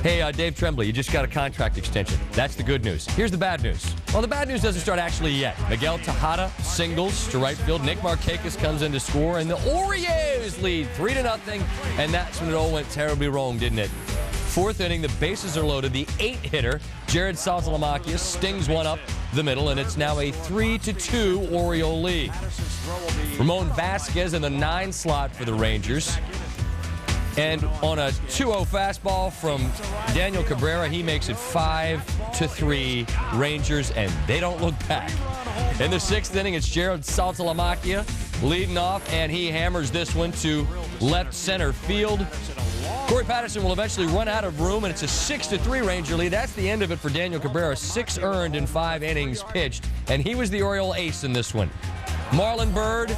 Hey, Dave Tremblay, you just got a contract extension. That's the good news. Here's the bad news. Well, the bad news doesn't start actually yet. Miguel Tejada singles to right field. Nick Markakis comes in to score, and the Orioles lead 3-0. And that's when it all went terribly wrong, didn't it? Fourth inning, the bases are loaded. The 8-hitter, Jared Saltalamacchia, stings one up the middle, and it's now a 3-2 Oriole lead. Ramon Vasquez in the 9 slot for the Rangers. And on a 2-0 fastball from Daniel Cabrera, he makes it 5-3 Rangers, and they don't look back. In the 6th inning, it's Jared Saltalamacchia leading off, and he hammers this one to left center field. Corey Patterson will eventually run out of room, and it's a 6-3 Ranger lead. That's the end of it for Daniel Cabrera. 6 earned in 5 innings pitched, and he was the Oriole ace in this one. Marlon Byrd,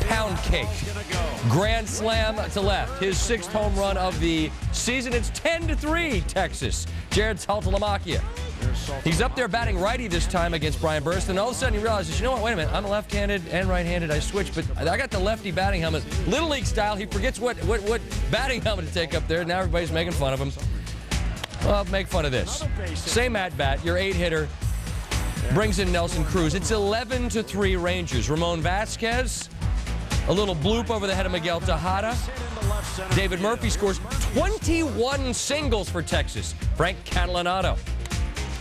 pound cake. Grand slam to left. His 6th home run of the season. It's 10-3 Texas. Jared Saltalamacchia. He's up there batting righty this time against Brian Burston. All of a sudden he realizes, you know what, wait a minute, I'm left-handed and right-handed. I switch, but I got the lefty batting helmet. Little League style, he forgets what batting helmet to take up there. Now everybody's making fun of him. Well, make fun of this. Same at-bat, your 8-hitter brings in Nelson Cruz. It's 11-3 Rangers. Ramon Vasquez, a little bloop over the head of Miguel Tejada. David Murphy scores 21 singles for Texas. Frank Catalanato,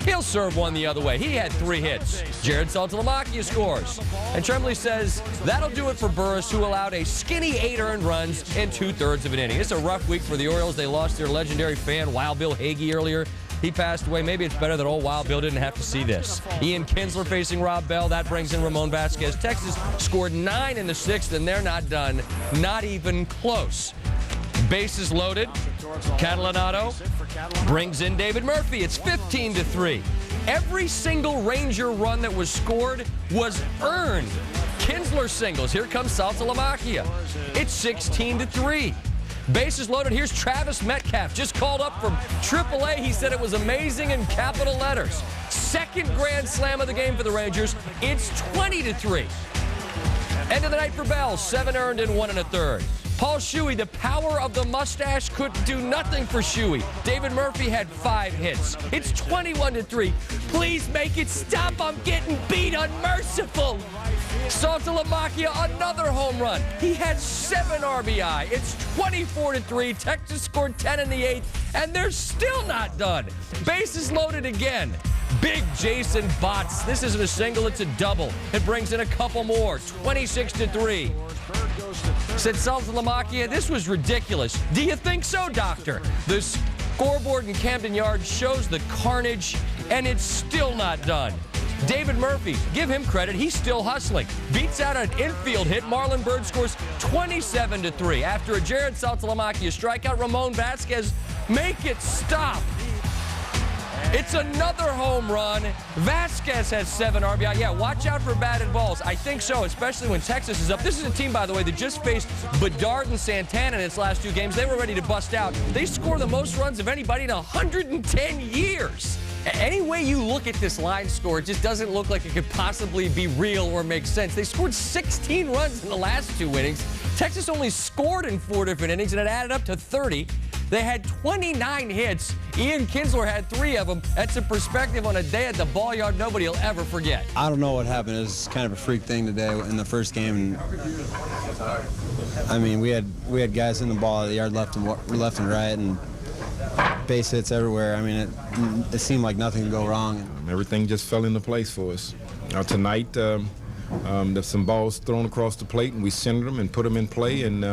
he'll serve one the other way. He had 3 hits. Jared Saltalamacchia scores. And Tremblay says that'll do it for Burris, who allowed a skinny 8 earned runs in 2/3 of an inning. It's a rough week for the Orioles. They lost their legendary fan, Wild Bill Hagee, earlier. He passed away. Maybe it's better that old Wild Bill didn't have to see this. Ian Kinsler facing Rob Bell. That brings in Ramon Vasquez. Texas scored 9 in the 6th, and they're not done. Not even close. Bases loaded. Catalanato brings in David Murphy. It's 15-3. Every single Ranger run that was scored was earned. Kinsler singles. Here comes Saltalamacchia. It's 16-3. Bases loaded. Here's Travis Metcalf, just called up from AAA. He said it was amazing in capital letters. 2nd grand slam of the game for the Rangers. It's 20-3. End of the night for Bell. 7 earned in 1 1/3. Paul Shuey, the power of the mustache couldn't do nothing for Shuey. David Murphy had 5 hits. It's 21-3. Please make it stop. I'm getting beat unmerciful. Saltalamacchia, another home run. He had 7 RBI. It's 24-3. Texas scored 10 in the 8th, and they're still not done. Bases loaded again. Big Jason Botts. This isn't a single, it's a double. It brings in a couple more. 26-3. Said Saltalamacchia, this was ridiculous. Do you think so, doctor? The scoreboard in Camden Yards shows the carnage, and it's still not done. David Murphy, give him credit, he's still hustling. Beats out an infield hit. Marlon Byrd scores 27-3. After a Jared Saltalamacchia strikeout, Ramon Vasquez, make it stop. It's another home run. Vasquez has 7 RBI. Yeah, watch out for batted balls. I think so, especially when Texas is up. This is a team, by the way, that just faced Bedard and Santana in its last 2 games. They were ready to bust out. They score the most runs of anybody in 110 years. Any way you look at this line score, it just doesn't look like it could possibly be real or make sense. They scored 16 runs in the last 2 innings. Texas only scored in 4 different innings, and it added up to 30. They had 29 hits. Ian Kinsler had 3 of them. That's a perspective on a day at the ball yard nobody will ever forget. I don't know what happened. It was kind of a freak thing today in the first game. I mean, we had guys in the ball at the yard left and right, and base hits everywhere. I mean, it seemed like nothing could go wrong. Everything just fell into place for us. Tonight, there's some balls thrown across the plate, and we centered them and put them in play, and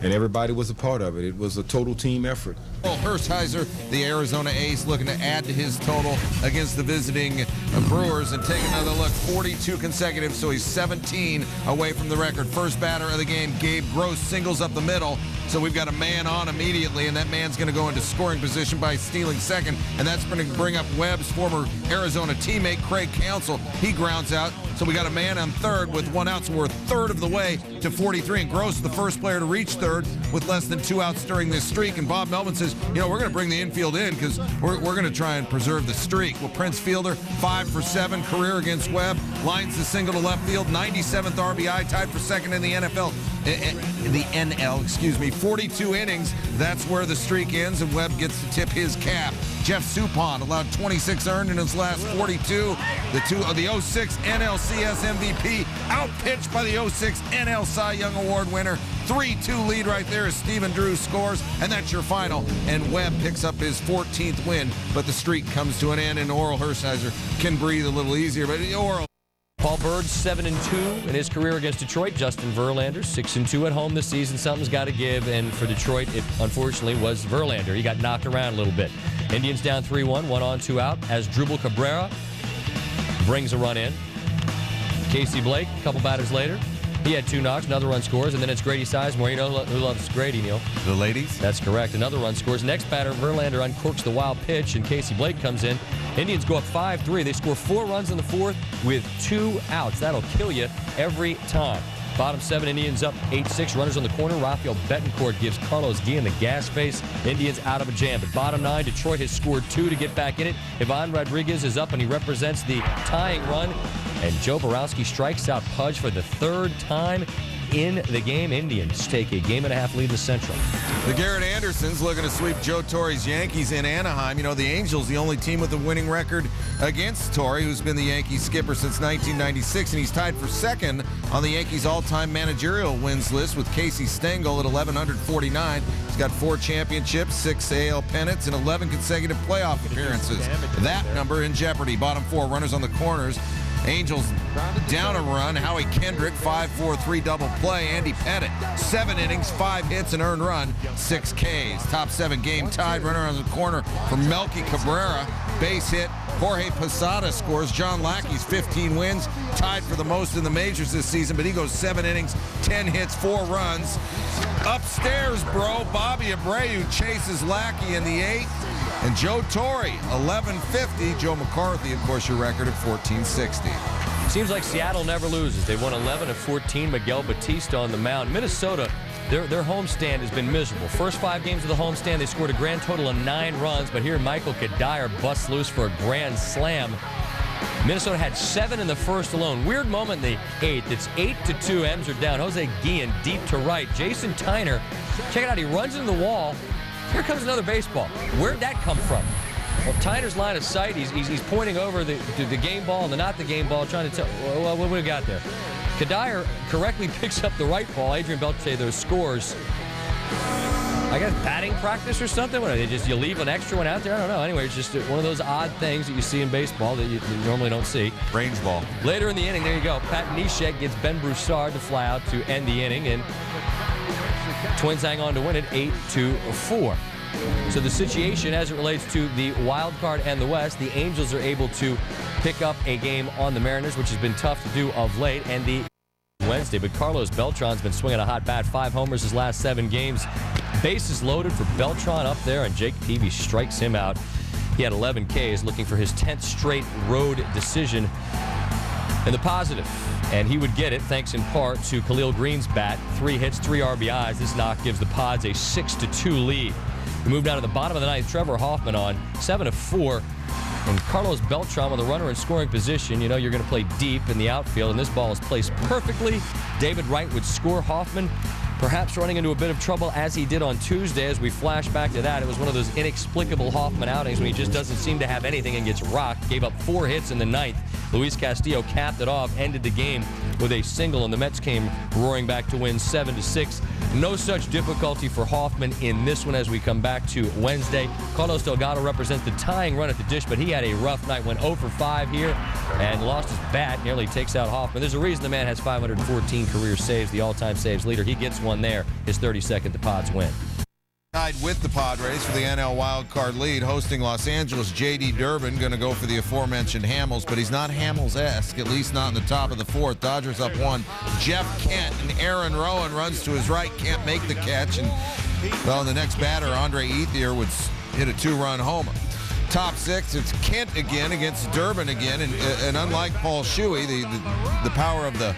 everybody was a part of it. It was a total team effort. Well, Hershiser, the Arizona ace, looking to add to his total against the visiting Brewers and take another look. 42 consecutive, so he's 17 away from the record. First batter of the game, Gabe Gross, singles up the middle. So we've got a man on immediately, and that man's going to go into scoring position by stealing second, and that's going to bring up Webb's former Arizona teammate, Craig Counsell. He grounds out, so we got a man on third with 1 out, so we're a third of the way to 43, and Gross is the first player to reach third with less than 2 outs during this streak, and Bob Melvin says, you know, we're going to bring the infield in because we're going to try and preserve the streak. Well, Prince Fielder, 5 for 7, career against Webb, lines the single to left field, 97th RBI, tied for second in the NFL. the NL, excuse me, 42 innings. That's where the streak ends, and Webb gets to tip his cap. Jeff Suppan allowed 26 earned in his last 42. The 06 NLCS MVP, outpitched by the 06 NL Cy Young Award winner. 3-2 lead right there as Stephen Drew scores, and that's your final. And Webb picks up his 14th win, but the streak comes to an end, and Orel Hershiser can breathe a little easier. But Orel. Paul Bird's 7-2 in his career against Detroit. Justin Verlander 6-2 at home this season. Something's got to give, and for Detroit, it unfortunately was Verlander. He got knocked around a little bit. Indians down 3-1, 1 on, 2 out, as Drupal Cabrera brings a run in. Casey Blake, a couple batters later, he had 2 knocks, another run scores, and then it's Grady Sizemore. You know who loves Grady, Neil? The ladies? That's correct. Another run scores. Next batter, Verlander uncorks the wild pitch, and Casey Blake comes in. Indians go up 5-3. They score 4 runs in the 4th with 2 outs. That'll kill you every time. Bottom 7, Indians up 8-6. Runners on the corner. Rafael Betancourt gives Carlos Guillen the gas face. Indians out of a jam. But bottom 9, Detroit has scored 2 to get back in it. Ivan Rodriguez is up, and he represents the tying run. And Joe Borowski strikes out Pudge for the 3rd time in the game. Indians take a 1.5 lead in the Central. The Garrett Andersons looking to sweep Joe Torre's Yankees in Anaheim. You know, the Angels, the only team with a winning record against Torre, who's been the Yankees skipper since 1996, and he's tied for 2nd on the Yankees all-time managerial wins list with Casey Stengel at 1,149. He's got 4 championships, 6 AL pennants, and 11 consecutive playoff appearances. That number in jeopardy. Bottom 4, runners on the corners. Angels down a run. Howie Kendrick, 5-4-3 double play. Andy Pettit, 7 innings, 5 hits, and earned run, 6 Ks. Top 7 game tied. Runner on the corner for Melky Cabrera. Base hit. Jorge Posada scores. John Lackey's 15 wins, tied for the most in the majors this season, but he goes 7 innings, 10 hits, 4 runs. Upstairs, bro, Bobby Abreu chases Lackey in the 8th. And Joe Torre, 1150. Joe McCarthy, of course, your record at 1460. Seems like Seattle never loses. They won 11 of 14. Miguel Batista on the mound. Minnesota, their homestand has been miserable. First 5 games of the homestand, they scored a grand total of 9 runs. But here, Michael Kadire busts loose for a grand slam. Minnesota had 7 in the first alone. Weird moment in the 8th. It's 8-2. M's are down. Jose Guillen deep to right. Jason Tyner, check it out. He runs into the wall. Here comes another baseball. Where'd that come from? Well, Tyner's line of sight, he's pointing over the game ball and the not the game ball, trying to tell, well, what we got there? Kadire correctly picks up the right ball. Adrian Beltre, those scores. I guess batting practice or something? What, you leave an extra one out there? I don't know. Anyway, it's just one of those odd things that you see in baseball that you normally don't see. Range ball. Later in the inning, there you go. Pat Neshek gets Ben Broussard to fly out to end the inning, and Twins hang on to win it 8-4. So the situation as it relates to the wild card and the West, the Angels are able to pick up a game on the Mariners, which has been tough to do of late, and the Wednesday. But Carlos Beltran's been swinging a hot bat, 5 homers his last 7 games. Bases loaded for Beltran up there, and Jake Peavy strikes him out. He had 11 Ks, looking for his 10th straight road decision. And the positive, and he would get it thanks in part to Khalil Green's bat. 3 hits, 3 RBIs. This knock gives the Pods a 6-2 lead. We move down to the bottom of the 9th. Trevor Hoffman on 7 of 4. And Carlos Beltran with a runner in scoring position. You know you're going to play deep in the outfield, and this ball is placed perfectly. David Wright would score. Hoffman perhaps running into a bit of trouble as he did on Tuesday. As we flash back to that, it was one of those inexplicable Hoffman outings when he just doesn't seem to have anything and gets rocked. Gave up 4 hits in the 9th. Luis Castillo capped it off, ended the game with a single, and the Mets came roaring back to win 7-6. No such difficulty for Hoffman in this one as we come back to Wednesday. Carlos Delgado represents the tying run at the dish, but he had a rough night, went 0 for 5 here and lost his bat, nearly takes out Hoffman. There's a reason the man has 514 career saves, the all-time saves leader. He gets one there, his 32nd. The Pods win. Tied with the Padres for the NL wildcard lead, hosting Los Angeles. J.D. Durbin going to go for the aforementioned Hamels, but he's not Hamels-esque, at least not in the top of the 4th. Dodgers up 1. Jeff Kent and Aaron Rowan runs to his right, can't make the catch, and well, the next batter, Andre Ethier, would hit a 2-run homer. Top 6, it's Kent again against Durbin again, and unlike Paul Shuey, the power of the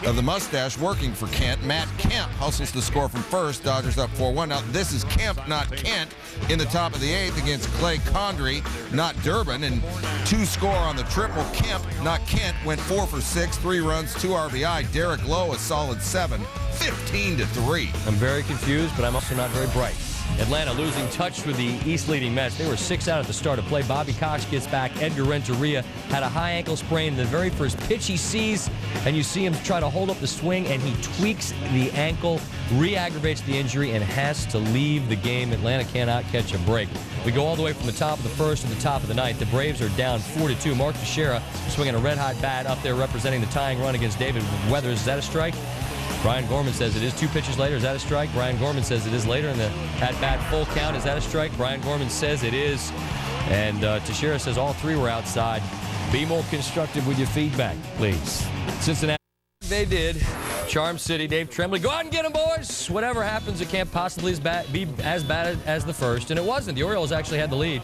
of the mustache working for Kent. Matt Kemp hustles to score from first. Dodgers up 4-1. Now, this is Kemp, not Kent, in the top of the 8th against Clay Condrey, not Durbin. And 2 score on the triple. Kemp, not Kent, went 4 for 6, 3 runs, 2 RBI. Derek Lowe, a solid 7, 15-3. I'm very confused, but I'm also not very bright. Atlanta losing touch with the East-leading Mets. They were 6 out at the start of play. Bobby Cox gets back. Edgar Renteria had a high ankle sprain in the very first pitch he sees, and you see him try to hold up the swing, and he tweaks the ankle, re-aggravates the injury, and has to leave the game. Atlanta cannot catch a break. We go all the way from the top of the first to the top of the ninth. The Braves are down 4-2. Mark Teixeira swinging a red-hot bat up there representing the tying run against David Weathers. Is that a strike? Brian Gorman says it is. 2 pitches later. Is that a strike? Brian Gorman says it is later in the at-bat full count. Is that a strike? Brian Gorman says it is. And Teixeira says all 3 were outside. Be more constructive with your feedback, please. Cincinnati, they did. Charm City, Dave Tremblay. Go out and get them, boys. Whatever happens, it can't possibly be as bad as the first. And it wasn't. The Orioles actually had the lead,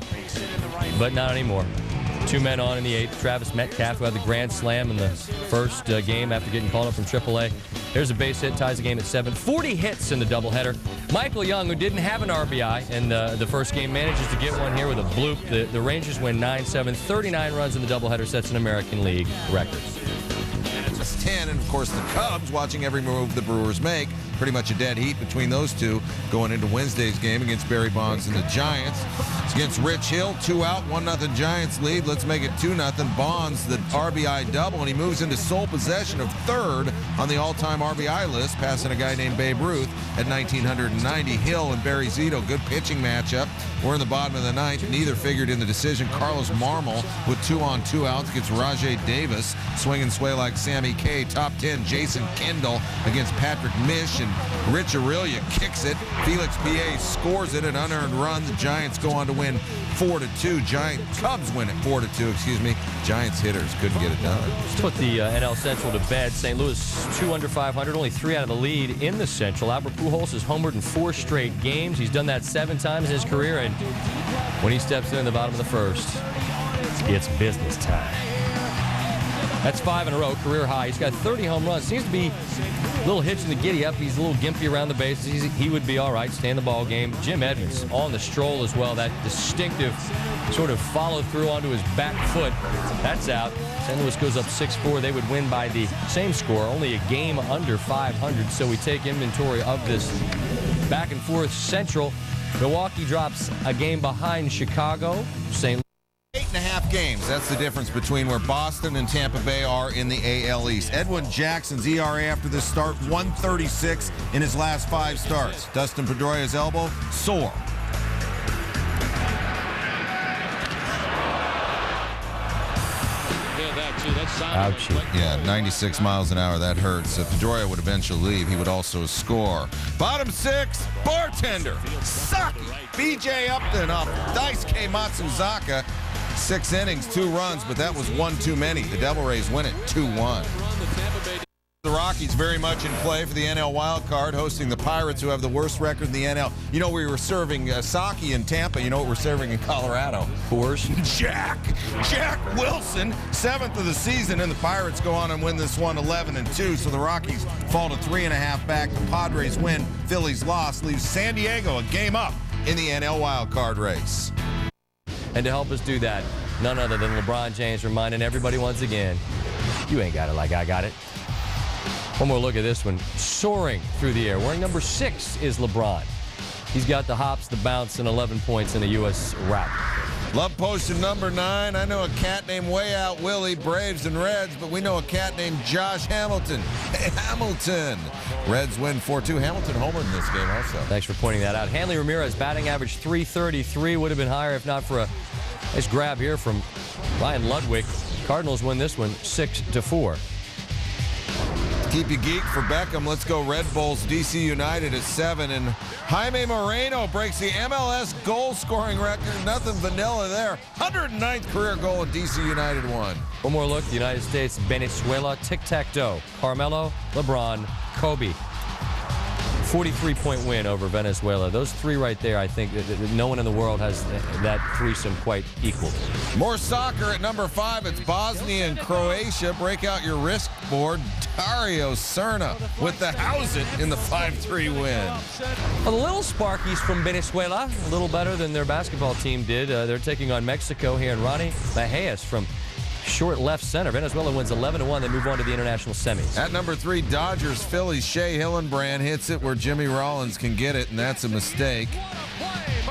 but not anymore. 2 men on in the 8th. Travis Metcalf, who had the grand slam in the first game after getting called up from AAA. There's a base hit, ties the game at 7. 40 hits in the doubleheader. Michael Young, who didn't have an RBI in the first game, manages to get one here with a bloop. The Rangers win 9-7. 39 runs in the doubleheader, sets an American League record. 10, and of course the Cubs watching every move the Brewers make. Pretty much a dead heat between those two going into Wednesday's game against Barry Bonds and the Giants. It's against Rich Hill, 2 out, 1-0 Giants lead. Let's make it 2-0. Bonds, the RBI double, and he moves into sole possession of 3rd on the all-time RBI list, passing a guy named Babe Ruth at 1,990. Hill and Barry Zito, good pitching matchup. We're in the bottom of the 9th. Neither figured in the decision. Carlos Marmol with 2 on, 2 outs gets Rajay Davis. Swing and sway like Sammy K. Top 10, Jason Kendall against Patrick Mish, and Rich Aurelia kicks it. Felix P.A. scores it, an unearned run. The Giants go on to win 4-2. Cubs win it 4-2, excuse me. Giants hitters couldn't get it done. Let's put the NL Central to bed. St. Louis 2 under 500, only 3 out of the lead in the Central. Albert Pujols has homered in 4 straight games. He's done that 7 times in his career, and when he steps in the bottom of the first, it's business time. That's 5 in a row, career high. He's got 30 home runs. Seems to be a little hitch in the giddy-up. He's a little gimpy around the bases. He would be all right, stay in the ball game. Jim Edmonds on the stroll as well. That distinctive sort of follow-through onto his back foot. That's out. St. Louis goes up 6-4. They would win by the same score, only a game under 500. So we take inventory of this back-and-forth Central. Milwaukee drops a game behind Chicago. St. 8.5 games. That's the difference between where Boston and Tampa Bay are in the AL East. Edwin Jackson's ERA after this start, 136 in his last 5 starts. Dustin Pedroia's elbow, sore. Ouchie. Yeah, 96 miles an hour. That hurts. Pedroia would eventually leave. He would also score. Bottom 6, bartender, Saki. BJ Upton off Daisuke Matsuzaka. 6 innings, 2 runs, but that was 1 too many. The Devil Rays win it 2-1. The Rockies very much in play for the NL wild card, hosting the Pirates, who have the worst record in the NL. You know, we were serving Saki in Tampa. You know what we're serving in Colorado? Coors. Jack Wilson, 7th of the season, and the Pirates go on and win this one 11-2. So the Rockies fall to 3.5 back. The Padres win. Phillies loss leaves San Diego a game up in the NL wild card race. And to help us do that, none other than LeBron James reminding everybody once again, you ain't got it like I got it. One more look at this one. Soaring through the air. Wearing number 6 is LeBron. He's got the hops, the bounce, and 11 points in the U.S. rap. Love posted number 9. I know a cat named Way Out Willie, Braves and Reds, but we know a cat named Josh Hamilton. Hey, Hamilton. Reds win 4-2. Hamilton homered in this game also. Thanks for pointing that out. Hanley Ramirez batting average .333. Would have been higher if not for a nice grab here from Ryan Ludwig. Cardinals win this one 6-4. Keep you geek for Beckham. Let's go Red Bulls. DC United at 7. And Jaime Moreno breaks the MLS goal-scoring record. Nothing vanilla there. 109th career goal in DC United won. One more look. The United States, Venezuela, tic-tac-toe. Carmelo, LeBron, Kobe. 43-point win over Venezuela. Those three right there, I think no one in the world has that threesome quite equal. More soccer at number 5. It's Bosnia and Croatia. Break out your risk board. Dario Serna with the house it in the 5-3 win. Well, the little Sparkies from Venezuela, a little better than their basketball team did. They're taking on Mexico here, and Ronnie Mejias from short left center. Venezuela wins 11-1. They move on to the international semis. At number 3, Dodgers, Phillies. Shea Hillenbrand hits it where Jimmy Rollins can get it, and that's a mistake.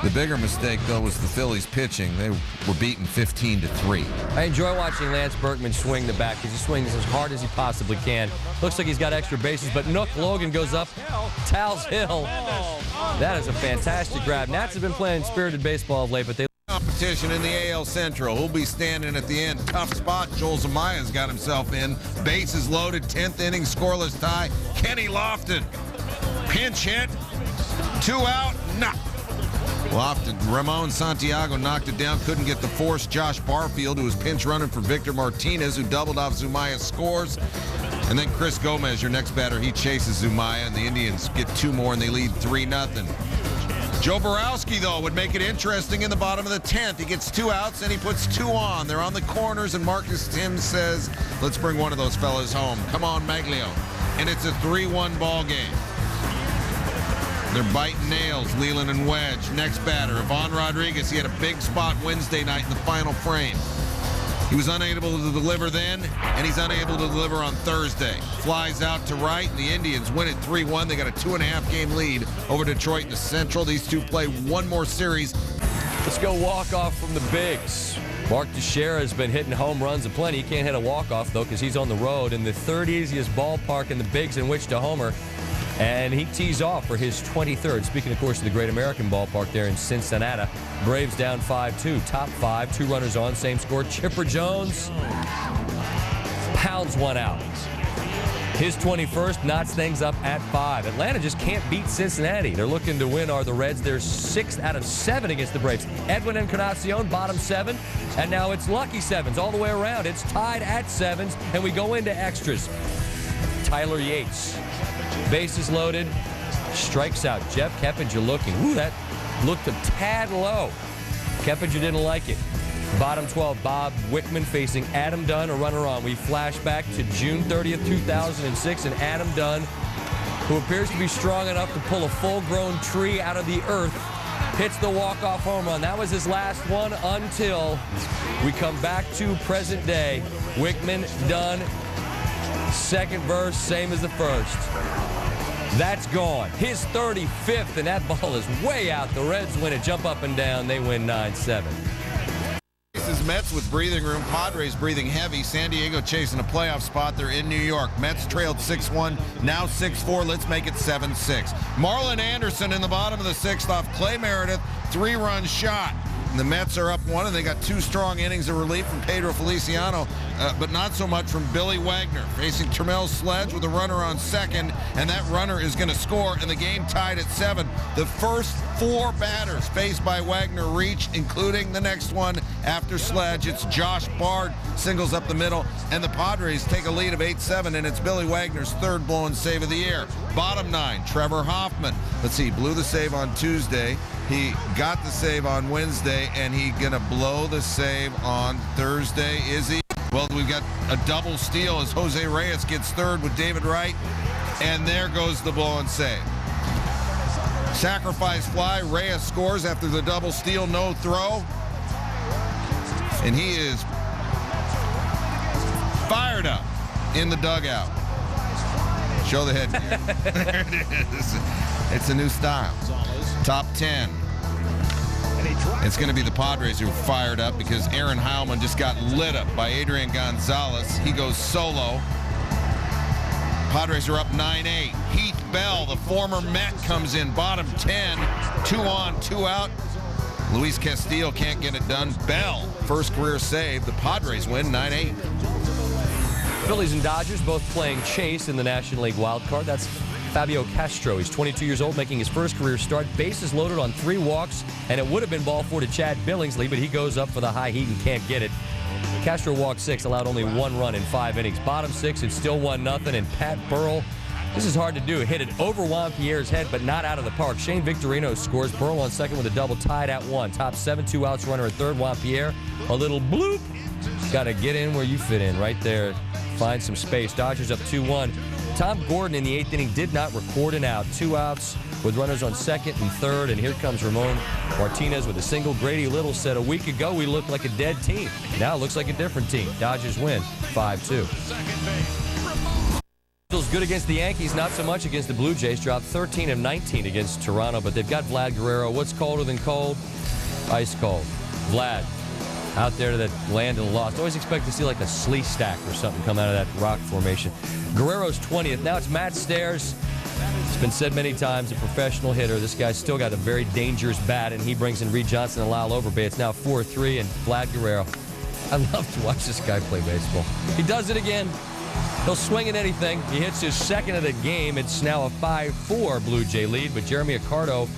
The bigger mistake, though, was the Phillies pitching. They were beaten 15-3. I enjoy watching Lance Berkman swing the bat because he swings as hard as he possibly can. Looks like he's got extra bases, but Nook Logan goes up, towels Hill. That is a fantastic grab. Nats have been playing spirited baseball of late, but they Competition in the AL Central. Who'll be standing at the end? Tough spot. Joel Zamaya's got himself in. Bases loaded. 10th inning, scoreless tie. Kenny Lofton. Pinch hit. 2 out. Knock. Lofton. Ramon Santiago knocked it down. Couldn't get the force. Josh Barfield, who was pinch running for Victor Martinez, who doubled off Zumaya, scores. And then Chris Gomez, your next batter, he chases Zumaya, and the Indians get 2 more, and they lead 3-0. Joe Borowski, though, would make it interesting in the bottom of the 10th. He gets 2 outs, and he puts 2 on. They're on the corners, and Marcus Timms says, let's bring one of those fellas home. Come on, Maglio. And it's a 3-1 ball game. They're biting nails, Leland and Wedge. Next batter, Ivan Rodriguez. He had a big spot Wednesday night in the final frame. He was unable to deliver then, and he's unable to deliver on Thursday. Flies out to right, and the Indians win it 3-1. They got a 2.5-game lead over Detroit in the Central. These two play one more series. Let's go walk-off from the Bigs. Mark Teixeira has been hitting home runs aplenty. He can't hit a walk-off, though, because he's on the road in the third easiest ballpark in the Bigs in which to homer. And he tees off for his 23rd. Speaking, of course, of the Great American Ballpark there in Cincinnati. Braves down 5-2. Top 5, 2 runners on, same score. Chipper Jones pounds 1 out. His 21st knots things up at 5. Atlanta just can't beat Cincinnati. They're looking to win are the Reds. They're 6 out of 7 against the Braves. Edwin Encarnacion, bottom 7. And now it's lucky 7s all the way around. It's tied at 7s, and we go into extras. Tyler Yates. Bases loaded, strikes out. Jeff Keppinger looking. Ooh, that looked a tad low. Keppinger didn't like it. Bottom 12, Bob Wickman facing Adam Dunn, a runner on. We flash back to June 30th, 2006, and Adam Dunn, who appears to be strong enough to pull a full-grown tree out of the earth, hits the walk-off home run. That was his last one until we come back to present day. Wickman, Dunn, second verse, same as the first. That's gone. His 35th, and that ball is way out. The Reds win it, jump up and down. They win 9-7. This is Mets with breathing room. Padres breathing heavy. San Diego chasing a playoff spot. They're in New York. Mets trailed 6-1, now 6-4. Let's make it 7-6. Marlon Anderson in the bottom of the 6th off Clay Meredith. 3-run shot. And the Mets are up 1, and they got 2 strong innings of relief from Pedro Feliciano, but not so much from Billy Wagner. Facing Termel Sledge with a runner on second, and that runner is going to score, and the game tied at 7. The first 4 batters faced by Wagner reached, including the next one after Sledge. It's Josh Bard singles up the middle, and the Padres take a lead of 8-7, and it's Billy Wagner's 3rd blown save of the year. Bottom 9, Trevor Hoffman. Let's see, blew the save on Tuesday. He got the save on Wednesday, and he gonna blow the save on Thursday, is he? Well, we've got a double steal as Jose Reyes gets 3rd with David Wright, and there goes the blown save. Sacrifice fly, Reyes scores after the double steal, no throw, and he is fired up in the dugout. Show the head. There it is. It's a new style. Top 10. It's going to be the Padres who are fired up because Aaron Heilman just got lit up by Adrian Gonzalez. He goes solo. Padres are up 9-8. Heath Bell, the former Met, comes in bottom 10. 2 on, 2 out. Luis Castillo can't get it done. Bell, first career save. The Padres win 9-8. Phillies and Dodgers both playing chase in the National League wild card. That's Fabio Castro. He's 22 years old, making his first career start. Bases loaded on 3 walks, and it would have been ball 4 to Chad Billingsley, but he goes up for the high heat and can't get it. Castro walked 6, allowed only 1 run in 5 innings. Bottom 6, it's still 1-0, and Pat Burrell This is hard to do. Hit it over Juan Pierre's head, but not out of the park. Shane Victorino scores. Burl on second with a double, tied at 1. Top 7, 2 outs, runner at third. Juan Pierre, a little bloop. Got to get in where you fit in, right there. Find some space. Dodgers up 2-1. Tom Gordon in the 8th inning did not record an out. 2 outs with runners on second and third. And here comes Ramon Martinez with a single. Grady Little said a week ago we looked like a dead team. Now it looks like a different team. Dodgers win 5-2. Feels good against the Yankees, not so much against the Blue Jays. Dropped 13 of 19 against Toronto, but they've got Vlad Guerrero. What's colder than cold? Ice cold. Vlad out there to that land and lost. Always expect to see like a slee stack or something come out of that rock formation. Guerrero's 20th. Now it's Matt Stairs. It's been said many times, a professional hitter. This guy's still got a very dangerous bat, and he brings in Reed Johnson and Lyle Overbay. It's now 4-3, and Vlad Guerrero. I love to watch this guy play baseball. He does it again. He'll swing at anything. He hits his second of the game. It's now a 5-4 Blue Jay lead, but Jeremy Accardo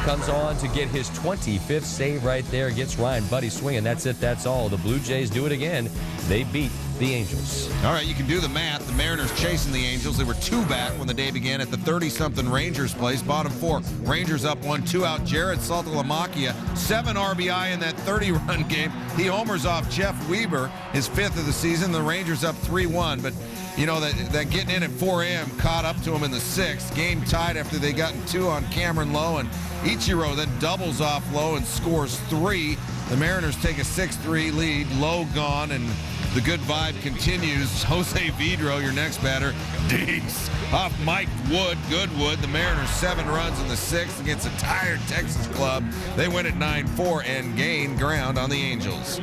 comes on to get his 25th save right there. Gets Ryan Buddy swinging. That's it. That's all. The Blue Jays do it again. They beat the Angels. All right, you can do the math. The Mariners chasing the Angels. They were 2 back when the day began at the 30-something Rangers place. Bottom 4, Rangers up 1, 2 out. Jared Saltalamacchia, 7 RBI in that 30-run game. He homers off Jeff Weber, his 5th of the season. The Rangers up 3-1, but you know that getting in at 4 a.m. caught up to him in the 6th. Game tied after they got 2 on Cameron Lowe, and Ichiro then doubles off Lowe and scores 3. The Mariners take a 6-3 lead. Lowe gone, and the good vibe continues. Jose Vidro, your next batter, digs off Mike Wood, Goodwood. The Mariners 7 runs in the 6th against a tired Texas club. They win at 9-4 and gain ground on the Angels.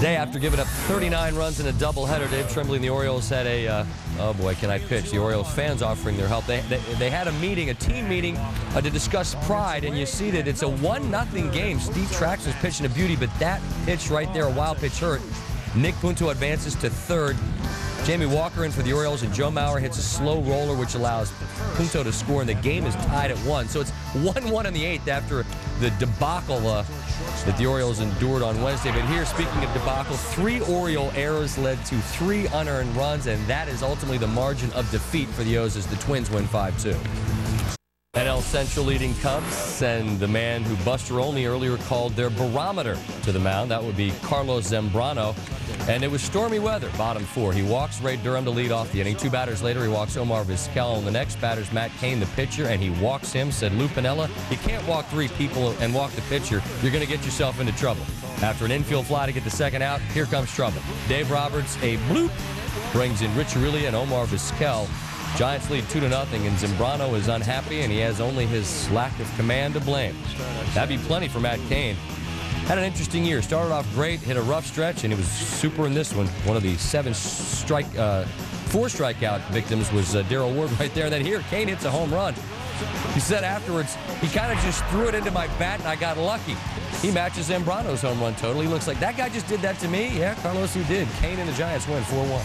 Day after giving up 39 runs in a doubleheader, Dave Tremblay and the Orioles had a, oh boy, can I pitch? The Orioles fans offering their help. They had a meeting, a team meeting, to discuss pride, and you see that it's a 1-0 game. Steve Trax was pitching a beauty, but that pitch right there, a wild pitch hurt. Nick Punto advances to third. Jamie Walker in for the Orioles, and Joe Mauer hits a slow roller, which allows Punto to score, and the game is tied at 1. So it's 1-1 in the 8th after the debacle that the Orioles endured on Wednesday. But here, speaking of debacle, 3 Oriole errors led to 3 unearned runs, and that is ultimately the margin of defeat for the O's as the Twins win 5-2. NL Central leading Cubs, and the man who Buster Olney earlier called their barometer to the mound, that would be Carlos Zambrano. And it was stormy weather, bottom 4. He walks Ray Durham to lead off the inning. 2 batters later, he walks Omar Vizquel. And the next batter's Matt Cain, the pitcher, and he walks him. Said Lou Piniella, you can't walk 3 people and walk the pitcher. You're going to get yourself into trouble. After an infield fly to get the second out, here comes trouble. Dave Roberts, a bloop, brings in Rich Aurilia and Omar Vizquel. Giants lead 2-0, and Zambrano is unhappy, and he has only his lack of command to blame. That'd be plenty for Matt Cain. Had an interesting year. Started off great, hit a rough stretch, and he was super in this one. One of the 4 strikeout victims was Darrell Ward right there. And then here, Cain hits a home run. He said afterwards, he kind of just threw it into my bat, and I got lucky. He matches Zambrano's home run total. He looks like, that guy just did that to me? Yeah, Carlos, he did. Cain and the Giants win 4-1.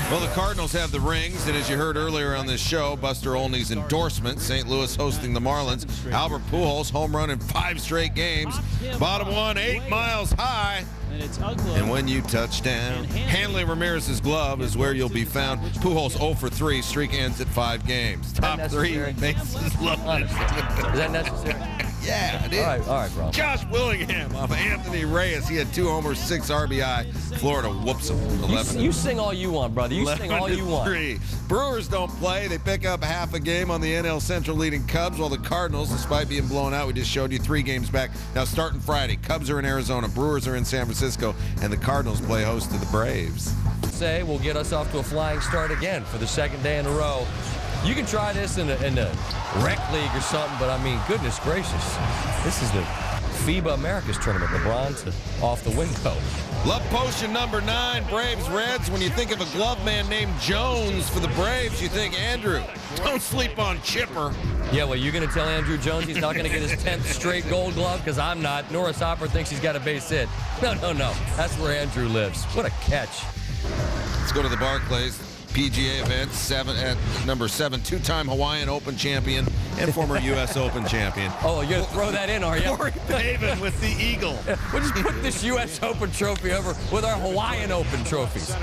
Well, the Cardinals have the rings, and as you heard earlier on this show, Buster Olney's endorsement, St. Louis hosting the Marlins. Albert Pujols, home run in 5 straight games. Bottom 1, 8 miles high. And when you touch down, Hanley Ramirez's glove is where you'll be found. Pujols 0 for 3, streak ends at 5 games. Top 3, bases loaded. Is that necessary? Yeah, it is. All right, bro. Josh Willingham off Anthony Reyes. He had 2 homers, 6 RBI. Florida whoops him. 11. You sing all you want, brother. You sing all you want. 3. Brewers don't play. They pick up half a game on the NL Central leading Cubs, while the Cardinals, despite being blown out, we just showed you 3 games back. Now starting Friday, Cubs are in Arizona, Brewers are in San Francisco, and the Cardinals play host to the Braves. Say will get us off to a flying start again for the 2nd day in a row. You can try this in the rec league or something, but I mean, goodness gracious, this is the FIBA Americas tournament. LeBron to off the window. Love potion number 9, Braves Reds. When you think of a glove man named Jones for the Braves, you think Andrew. Don't sleep on Chipper. Yeah, well, you're going to tell Andrew Jones he's not going to get his 10th straight gold glove? Because I'm not. Norris Hopper thinks he's got a base hit. No. That's where Andrew lives. What a catch. Let's go to the Barclays. PGA event, at number 7, two-time Hawaiian Open champion and former U.S. Open champion. Oh, you're going to throw that in, are you? Corey Pavin with the Eagle. We'll just put this U.S. Open trophy over with our Hawaiian Open trophies.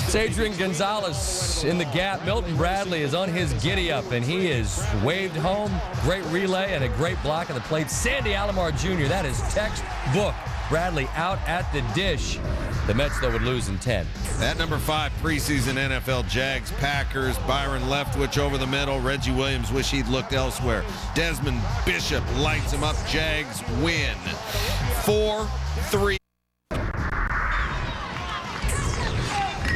It's Adrian Gonzalez in the gap. Milton Bradley is on his giddy-up, and he is waved home. Great relay and a great block of the plate. Sandy Alomar Jr., that is textbook. Bradley out at the dish. The Mets, though, would lose in 10. At number 5, preseason NFL Jags Packers. Byron Leftwich over the middle. Reggie Williams wish he'd looked elsewhere. Desmond Bishop lights him up. Jags win 4-3.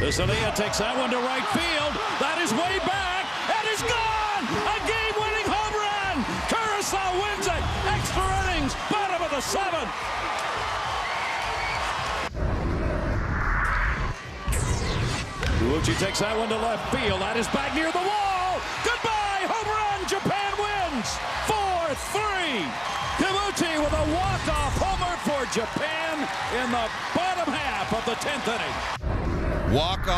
Cisania takes that one to right field. That is way back. That is gone. A game-winning home run. Curacao wins it. Extra innings. Bottom of the 7th. Uchi takes that one to left field. That is back near the wall. Goodbye. Home run. Japan wins. 4-3. Kibuchi with a walk-off homer for Japan in the bottom half of the 10th inning. Walk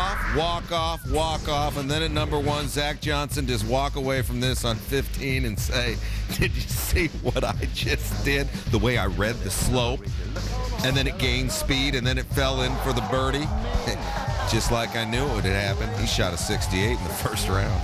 off, and then at number 1, Zach Johnson just walk away from this on 15 and say, did you see what I just did? The way I read the slope, and then it gained speed, and then it fell in for the birdie. Just like I knew it would happen. He shot a 68 in the first round.